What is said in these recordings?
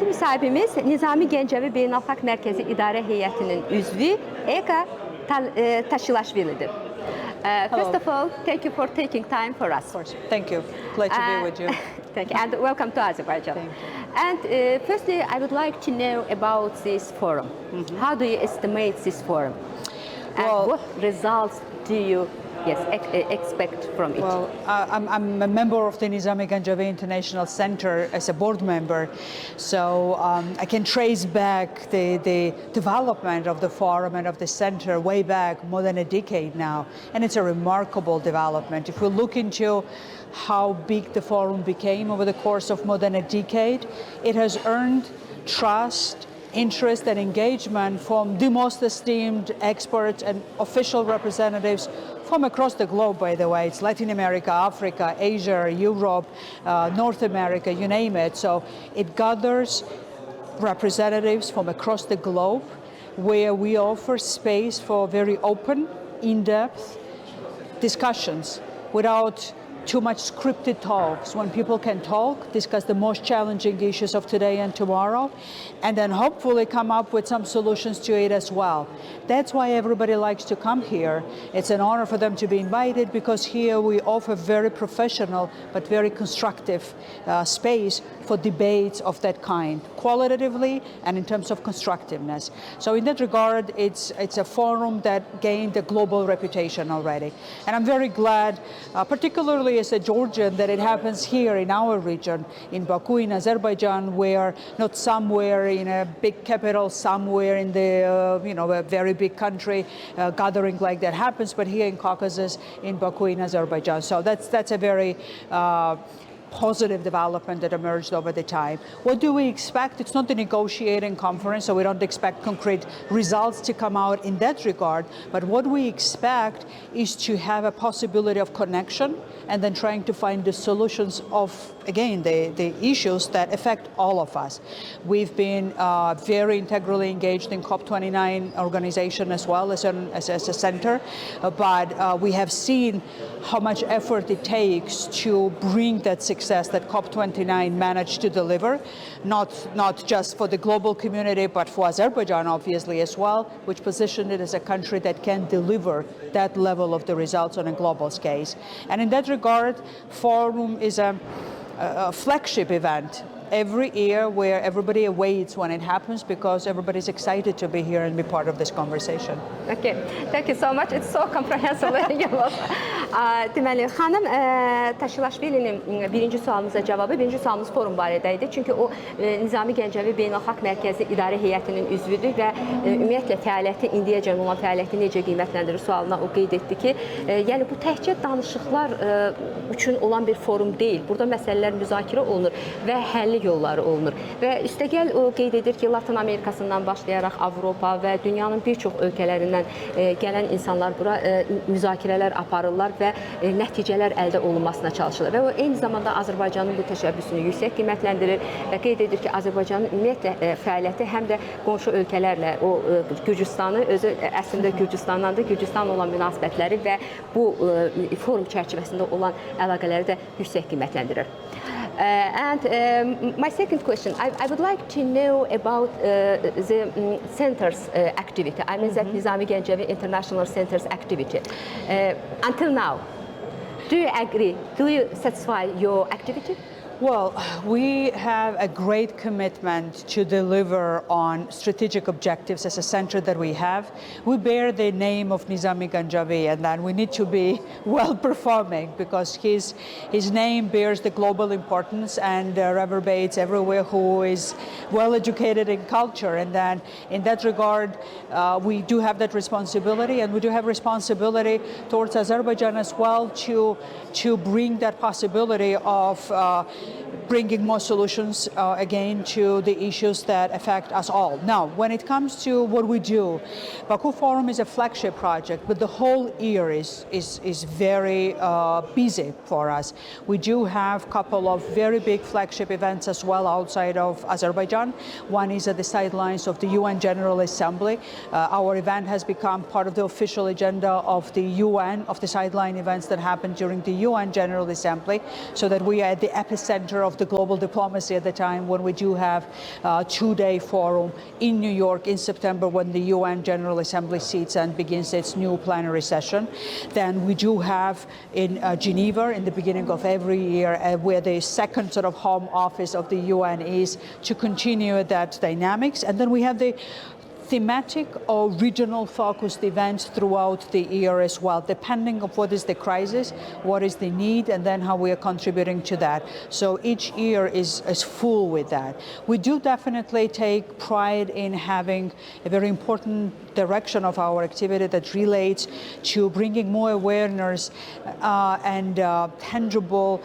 Növbəti müsahibimiz Nizami Gəncəvi Beynəlxalq Mərkəzi İdarə Heyətinin üzvü Eka Tkeşelaşvilidən. First of all, thank you for taking time for us. Thank you. Glad to be with you. Thank you, and welcome to Azerbaijan. Thank you. And firstly, I would like to know about this forum. How do you estimate this forum? And what results do you expect from it? Well, I'm a member of the Nizami Ganjavi International Center as a board member, so I can trace back the development of the forum and of the center way back more than a decade now, and it's a remarkable development. If we look into how big the forum became over the course of more than a decade, it has earned trust, interest and engagement from the most esteemed experts and official representatives from across the globe, by the way. It's Latin America, Africa, Asia, Europe, North America, you name it. So it gathers representatives from across the globe where we offer space for very open, in-depth discussions without too much scripted talks, when people can talk, discuss the most challenging issues of today and tomorrow, and then hopefully come up with some solutions to it as well. That's why everybody likes to come here. It's an honor for them to be invited, because here we offer very professional but very constructive space for debates of that kind, qualitatively and in terms of constructiveness. So in that regard, it's a forum that gained a global reputation already. And I'm very glad, particularly as a Georgian, that it happens here in our region, in Baku, in Azerbaijan, where not somewhere in a big capital, somewhere in the a very big country, gathering like that happens, but here in Caucasus, in Baku, in Azerbaijan. So that's a very positive development that emerged over the time. What do we expect? It's not a negotiating conference, so we don't expect concrete results to come out in that regard, but what we expect is to have a possibility of connection and then trying to find the solutions of, again, the issues that affect all of us. We've been very integrally engaged in COP29 organization as well as a center, but we have seen how much effort it takes to bring that success that COP29 managed to deliver, not just for the global community, but for Azerbaijan, obviously, as well, which positioned it as a country that can deliver that level of the results on a global scale. And in that regard, Forum is a flagship event every year where everybody awaits when it happens, because everybody's excited to be here and be part of this conversation. Okay, thank you so much. It's so comprehensive. Deməli, xanım Tkeşelaşvilinin birinci sualımıza cavabı, birinci sualımız forum barədə idi. Çünki o Nizami Gəncəvi Beynəlxalq Mərkəzi İdarə Heyətinin üzvüdür və ümumiyyətlə fəaliyyəti, indiyəcən olan fəaliyyəti necə qiymətləndirir sualına o qeyd etdi ki, yəni bu təkcə danışıqlar üçün olan bir forum deyil. Burada məsələlər müzakirə olunur və həlli yolları olunur. Və üstəgəl o qeyd edir ki, Latin Amerikasından başlayaraq Avropa və dünyanın bir çox ölkələrindən gələn insanlar bura müzakirələr aparırlar və nəticələr əldə olunmasına çalışırlar. Və o eyni zamanda Azərbaycanın bu təşəbbüsünü yüksək qiymətləndirir və qeyd edir ki, Azərbaycanın ümumiyyətlə fəaliyyəti həm də qonşu ölkələrlə, o Gürcüstanı, özü əslində Gürcüstandandır, Gürcüstanla olan münasibətləri və bu forum çərçivəsində olan əlaqələri də yüksək qiymətləndirir. And my second question, I would like to know about the center's activity. I mean that Nizami Gəncəvi International Center's activity. Until now, do you agree? Do you satisfy your activity? Well, we have a great commitment to deliver on strategic objectives as a center that we have. We bear the name of Nizami Ganjavi, and then we need to be well-performing, because his name bears the global importance and reverberates everywhere who is well-educated in culture. And then in that regard, we do have that responsibility, and we do have responsibility towards Azerbaijan as well to bring that possibility of bringing more solutions again to the issues that affect us all. Now, when it comes to what we do, Baku Forum is a flagship project, but the whole year is very busy for us. We do have a couple of very big flagship events as well outside of Azerbaijan. One is at the sidelines of the UN General Assembly. Our event has become part of the official agenda of the UN, of the sideline events that happen during the UN General Assembly, so that we are at the epicenter center of the global diplomacy at the time, when we do have a two-day forum in New York in September, when the UN General Assembly sits and begins its new plenary session. Then we do have in Geneva in the beginning of every year, where the second sort of home office of the UN is, to continue that dynamics. And then we have the thematic or regional focused events throughout the year as well, depending on what is the crisis, what is the need, and then how we are contributing to that. So each year is full with that. We do definitely take pride in having a very important direction of our activity that relates to bringing more awareness and tangible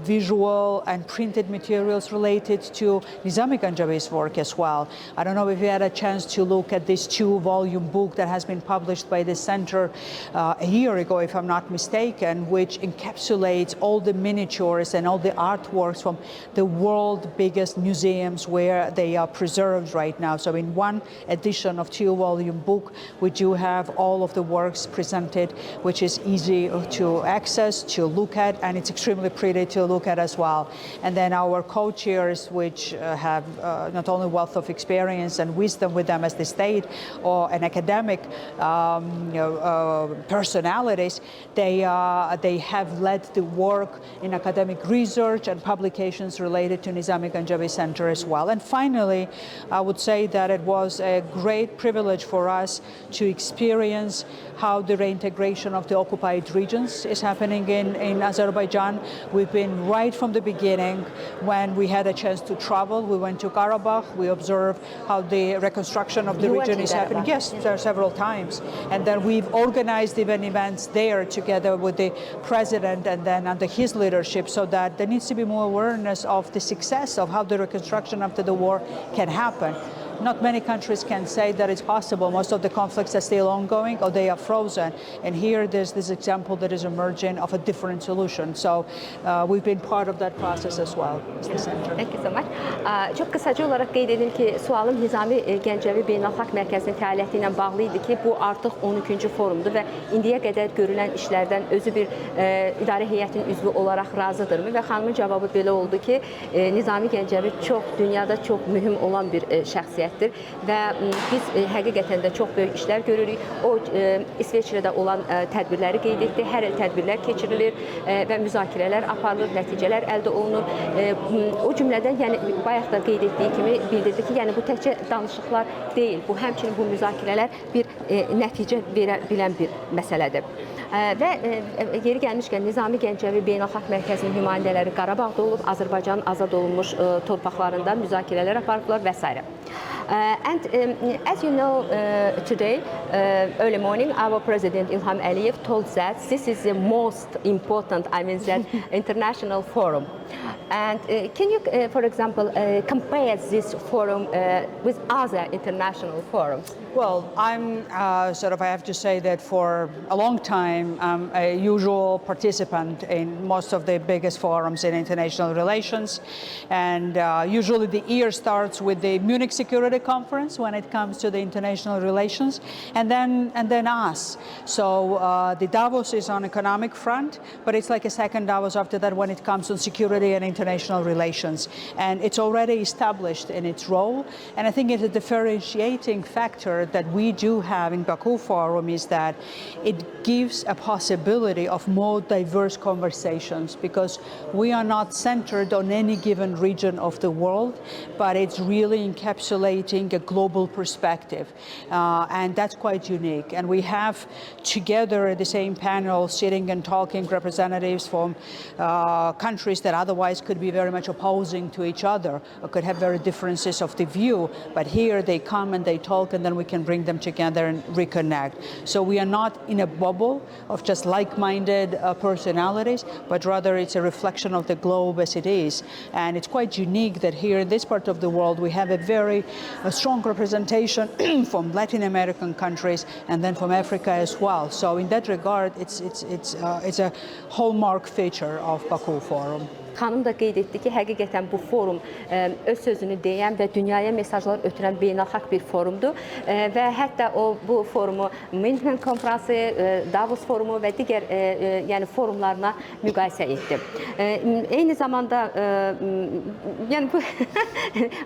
visual and printed materials related to Nizami Ganjavi's work as well. I don't know if you had a chance to look at this two-volume book that has been published by the center a year ago, if I'm not mistaken, which encapsulates all the miniatures and all the artworks from the world's biggest museums where they are preserved right now. So in one edition of two-volume book, we do have all of the works presented, which is easy to access, to look at, and it's extremely pretty to look at as well. And then our co-chairs, which have not only wealth of experience and wisdom with them as the state or an academic personalities, they have led the work in academic research and publications related to Nizami Ganjavi Center as well. And finally, I would say that it was a great privilege for us to experience how the reintegration of the occupied regions is happening in Azerbaijan. We've been right from the beginning. When we had a chance to travel, we went to Karabakh. We observed how the reconstruction of the region is happening. Yes, there are several times. And then we've organized even events there together with the president and then under his leadership, so that there needs to be more awareness of the success of how the reconstruction after the war can happen. Not many countries can say that it's possible. Most of the conflicts are still ongoing or they are frozen. And here there's this example that is emerging of a different solution. So we've been part of that process as well as the center. Thank you so much. Çok kısaca olarak qeyd edim ki, sualım Nizami Gəncəvi Beynəlxalq Mərkəzinin fəaliyyəti ilə bağlı idi ki, bu artıq 12-cü forumdur və indiyə qədər görülən işlərdən özü bir idarə heyətinin üzvü olaraq razıdırmı? Və xanımın cavabı belə oldu ki, Nizami Gəncəvi dünyada çox mühüm olan bir şəxsiyyət. Və biz həqiqətən də çox böyük işlər görürük. O İsveçrədə olan tədbirləri qeyd etdi. Hər il tədbirlər keçirilir və müzakirələr aparılır, nəticələr əldə olunur. O cümlədən, yəni bayaq da qeyd etdiyi kimi bildirdi ki, yəni bu təkcə danışıqlar deyil. Bu həmçinin bu müzakirələr bir nəticə verə bilən bir məsələdir. Və yeri gəlmişkən Nizami Gəncəvi Beynəlxalq Mərkəzinin nümayəndələri Qarabağda olub, Azərbaycanın azad olunmuş torpaqlarında müzakirələr aparıblar və s. And as you know, today, early morning, our President Ilham Aliyev told that this is the most important, that international forum. And can you, for example, compare this forum with other international forums? Well, I have to say that for a long time, I'm a usual participant in most of the biggest forums in international relations. And usually the year starts with the Munich Security Conference when it comes to the international relations, and then us. So the Davos is on economic front, but it's like a second Davos after that when it comes to security and international relations. And it's already established in its role. And I think it's a differentiating factor that we do have in Baku Forum is that it gives a possibility of more diverse conversations, because we are not centered on any given region of the world, but it's really encapsulating a global perspective. And that's quite unique. And we have together at the same panel sitting and talking representatives from countries that otherwise could be very much opposing to each other or could have very differences of the view. But here they come and they talk, and then we can bring them together and reconnect. So we are not in a bubble of just like-minded personalities, but rather it's a reflection of the globe as it is. And it's quite unique that here in this part of the world we have a very strong representation from Latin American countries and then from Africa as well. So in that regard, it's a hallmark feature of Baku Forum. xanım da qeyd etdi ki, həqiqətən bu forum öz sözünü deyən və dünyaya mesajlar ötürən beynəlxalq bir forumdur və hətta o bu forumu München konfransı, Davos forumu və digər yəni forumlarına müqayisə etdi. Eyni zamanda yəni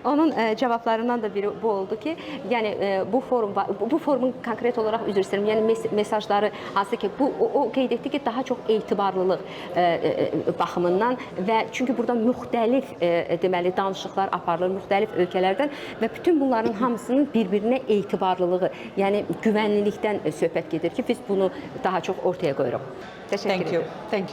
onun cavablarından da biri bu oldu ki, yəni bu forumun konkret olaraq üzr istəyirəm, yəni mesajları hansı ki o qeyd etdi ki, daha çox etibarlılıq baxımından və çünki burada müxtəlif deməli danışıqlar aparılır müxtəlif ölkələrdən və bütün bunların hamısının bir-birinə etibarlılığı, yəni güvənlilikdən söhbət gedir ki, biz bunu daha çox ortaya qoyuruq. Təşəkkür edirəm. Thank you.